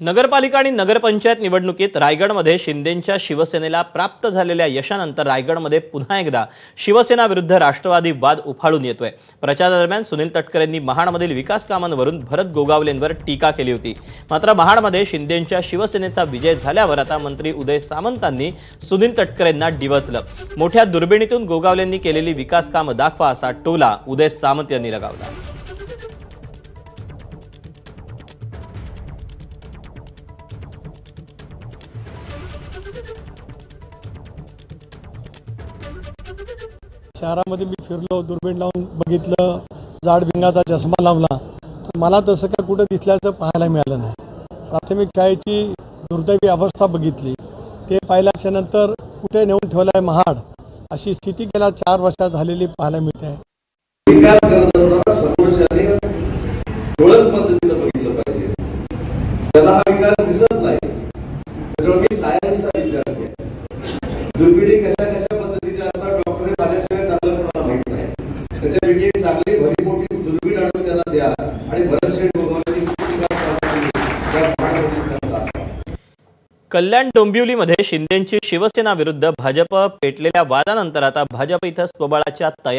नगरपालिका आणि नगरपंचायत निवडणुकीत रायगडमध्ये शिंदेंच्या शिवसेनेला प्राप्त झालेल्या यशानंतर रायगडमध्ये पुन्हा एकदा शिवसेना विरुद्ध राष्ट्रवादी वाद उफाळून येतोय। प्रचारादरम्यान सुनील तटकरेंनी महाडमधील विकास कामांवरून भरत गोगावलेंवर टीका केली होती। मात्र महाडमध्ये शिंदेंच्या शिवसेनेचा विजय झाल्यावर आता मंत्री उदय सामंतांनी सुनील तटकरेंना डिवचलं। मोठ्या दुर्बिणीतून गोगावलेंनी केलेली विकास कामं दाखवा असा टोला उदय सामंत यांनी लगावला। शहरामध्ये मी फिरलो, दुर्बीण लावून बघितलं, जाडभिंगाचा चष्मा लावला, तर मला तसं काय कुठं दिसल्याचं पाहायला मिळालं नाही। प्राथमिक शाळेची दुर्दैवी अवस्था बघितली, ते पाहिल्याच्या नंतर कुठे नेऊन ठेवलाय महाड अशी स्थिती गेल्या 4 वर्षात झालेली पाहायला मिळते। विकास करत असताना समोरच्याने डोळस पद्धतीनं बघितलं पाहिजे, त्याला हा विकास दिसत नाही। त्याच्यामुळे मी सायन्सचा विद्यार्थी आहे, दुर्बिणी कशा कशा पद्धतीच्या असतात डॉक्टरे माझ्याशिवाय चांगलं कोणाला माहित नाही। त्याच्यापैकी एक चांगली भरी मोठी दुर्बीण आणून त्याला द्या आणि भरत शेठ गोगावलेंनी कल्याण डोंबिवलीमध्ये शिंदेंची शिवसेना विरुद्ध भाजप पेटलेल्या वादानंतर आता भाजप इथं स्वबळाच्या तयारी